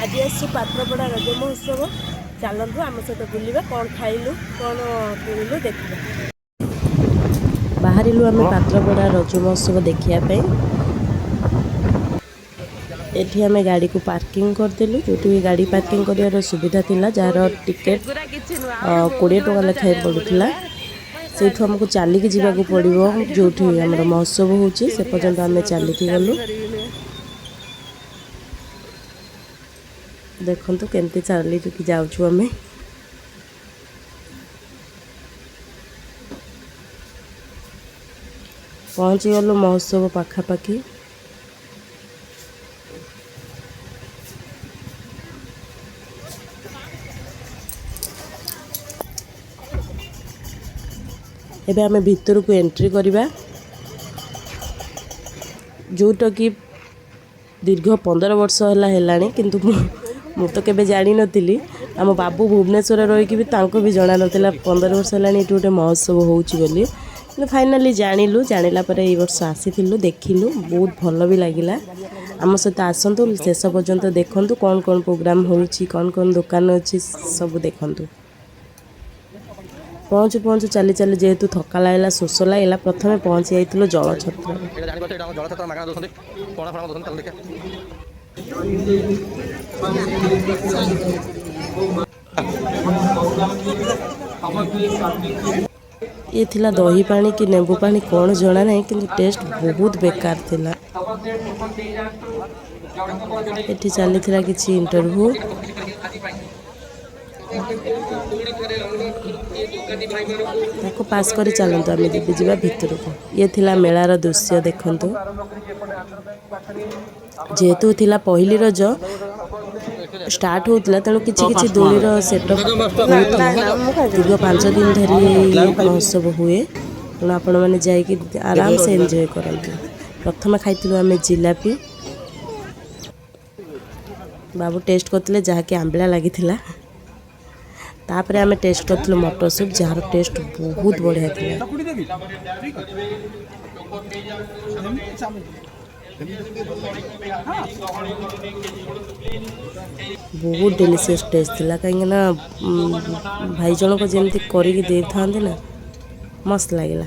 आज आसी पात्रपड़ा रज महोत्सव चलतु आम सहित बुलवा कौन खाइलु कौन किणिलु देखा बाहर आम पात्रपड़ा रज महोत्सव देखापी एठी आम गाड़ी को पार्किंग करदेलु जो गाड़ी पार्किंग कर सुविधा थिला जार टिकेट 20 टका लेखाएं पड़ूला से आमको चलिकी जावाक पड़ो जो आम महोत्सव होची से पर्यंत आम चलिकी गलु देखु केमती चली जाऊँ आम पहुँची गलु महोत्सव पाखापाखि एबे आमे भितर को एंट्री करिबा जोटा कि दीर्घ 15 वर्ष है किंतु मु तो केबे जानी नथिली आम बाबू भुवनेश्वर रही भी तांको भी जाना नथिला 15 वर्ष है ये गोटे महोत्सव होउची बोली कि फाइनाली जानिलु जानिला परे ए वर्ष आसीथिलु देखिलु बहुत भल भी लागिला आम सहित आसतु शेष पर्यंत देखंतु कौन कौन प्रोग्राम होउची कौन कौन दुकान अच्छी सब देखंतु पहुँचु पहुँचु चली चली जेहेतु थका लगला शोष लगला प्रथम पहुँची जाइल जल छत्र ये थिला दही पानी कि नेबू पानी कौन जना नहीं कि टेस्ट बहुत बेकार थिला एठी चली थिला किछि इंटरव्यू ताको पास कर चलतु आम जीवा भितर को ये थिला मेलार दृश्य देखंतु जेहेतु थिला पहली रज स्टार्ट होता तेणु किसी दोलीर सेटअप दीर्घ 5 दिन धरी महोत्सव हुए तेणु आपण मैंने जाकि आराम से एंजॉय करते प्रथम खाई आम जिलापी बाबू टेस्ट करते जहाँकि आंबला लगी तापर आम टेस्ट करथिलु मटर सूप जार टेस्ट बहुत बढ़िया थिला बहुत डिलीशियस टेस्ट थिला कहीं ना भाई जन को जमी करके दे था ना मस्त लगिला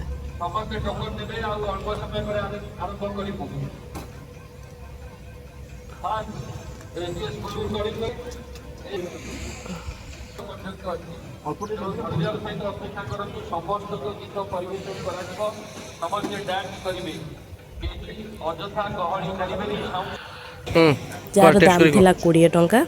जार दाम थिला 20 टंका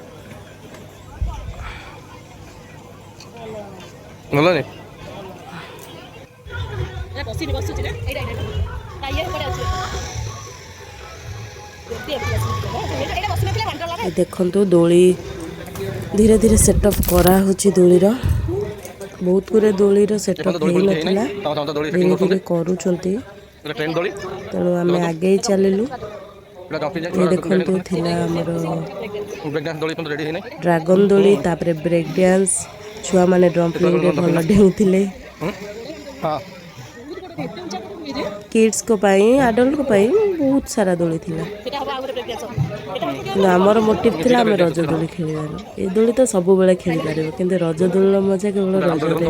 देखंतु दोली धीरे धीरे सेटअप करा होची दोलीर बहुत गुरे दोलीर सेटअप हो नथिला धीरे धीरे करूछंती तेणु आम आगे ही चलिलु ये देखंतु थिला हमर ड्रैगन दोली तापरे ब्रेक डांस छुआ माने ड्रम्पलिंग रे भल डेउथिले किड्स को पाई एडल्ट को पाई बहुत सारा दोली थिला आमर मोटिव थिला आम रज दोली खेलिबार ए दोली तो सब बेले खेली पारिबो किंतु रज दोली मजा केवल रज दोली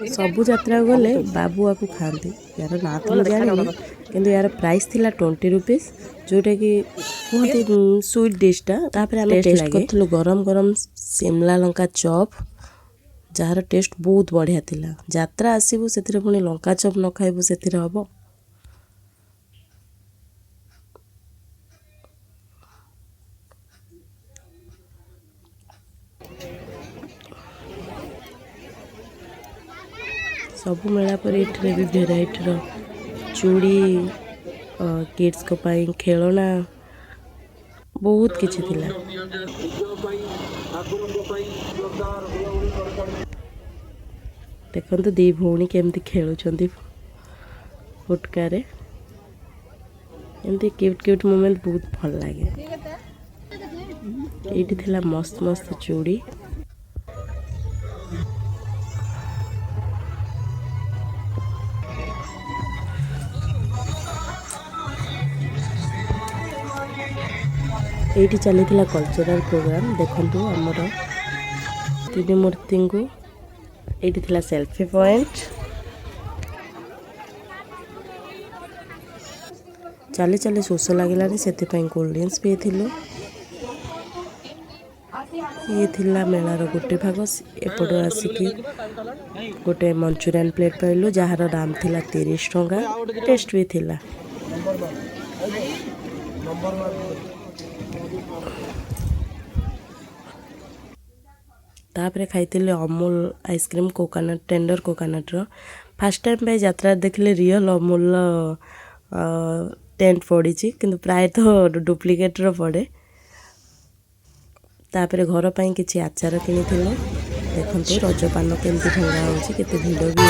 सबु यात्रा गले बाबू आपको खाती यार ना तो जानी कि यार प्राइस थिला 20 रुपीस जोटा कि कहते स्वीट डिशटा टेस्ट करथुलु गरम गरम शिमला लंका चॉप जार टेस्ट बहुत बढ़िया थिला यात्रा आसीबु सेथिरे पुनी लंका चॉप न खाइबु सेथिरे हबो सबु मेला पर इठरे भी भेराइटर चूड़ी किड्स को पाई खेलना बहुत किछि थिला। देखो दी भौणी केमती खेलुंट फुटकारे एमती क्यूट क्यूट मोमेंट बहुत भल लगे। ये थिला मस्त मस्त चूड़ी ये चली कल्चरल प्रोग्राम देखु आमर तीन मूर्ति को ये थिला सेल्फी पॉइंट चली चली शोष लगे से कोल्ड ड्रिंक्स पीलु। ये थिला मेलार गोटे भाग एपट आसिकी गोटे मंचूरियन प्लेट पाइलु जार दाम थिला 30 टंका टेस्ट भी थिला। तापरे खाइले Amul ice cream coconut tender coconut fast time पे यात्रा देखले रियल अमूल टेंट पड़ी किंतु प्राय तो डुप्लिकेट पड़े। तापरे घर पाई किछि आचार किनी देखते रजपान केमती भंगा होची केते भिड़ भी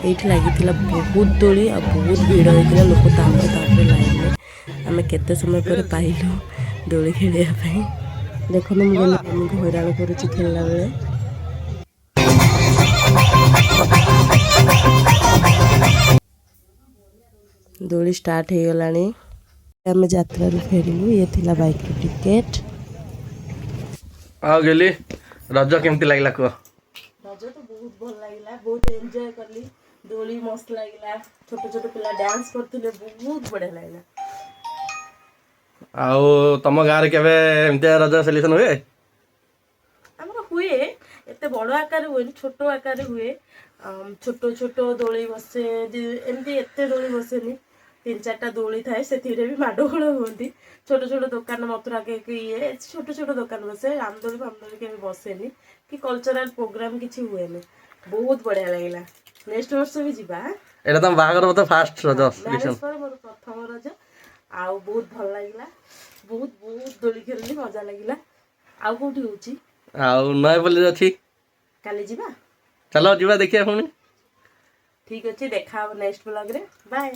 अच्छी लगी बहुत दोली आ बहुत भीड़ होता लोक लाइन में आम केते समय पर पाइलु दोली खेलिया देखो मुझे हैरान करुच्ची खेलला बेले दोली स्टार्ट हो गलानी आम यात्रा फेरिलु। ये थिला बाइक टिकेट आ गेली रज केमती लागला को रज तो बहुत भल लागला बहुत एंजॉय करली दोली मस्त लागला छोट छोट पिला डांस करथिले बहुत बढ़िया लागला। आउ तम गाँव केवे एमती रज सेलिब्रेशन हुए हमर हुए एते बड़ आकार हुए छोट आकार हुए छोट छोट दोली बसे एमती एते दोली बसेनी 3-4टा दोली थाए से भी माडगोल हुए छोट छोट दुकान मथुरा केक ये छोट छोट दुकान बसे रामदोली फामदोली के बसेनी कि कल्चरल प्रोग्राम किसी हुए बहुत बढ़िया लगला। नेक्स्ट वर्ष भी जीवा एटा तम बागर मत फास्ट रज मैरिज पर मोर प्रथम रज आउ बहुत भल लागला बहुत बहुत दोली खेलली मजा लागला। आउ कोठी होची आउ नय बोली अछि काली जीवा चलो जीवा देखिया पुनी ठीक अछि देखा नेक्स्ट ब्लॉग रे बाय।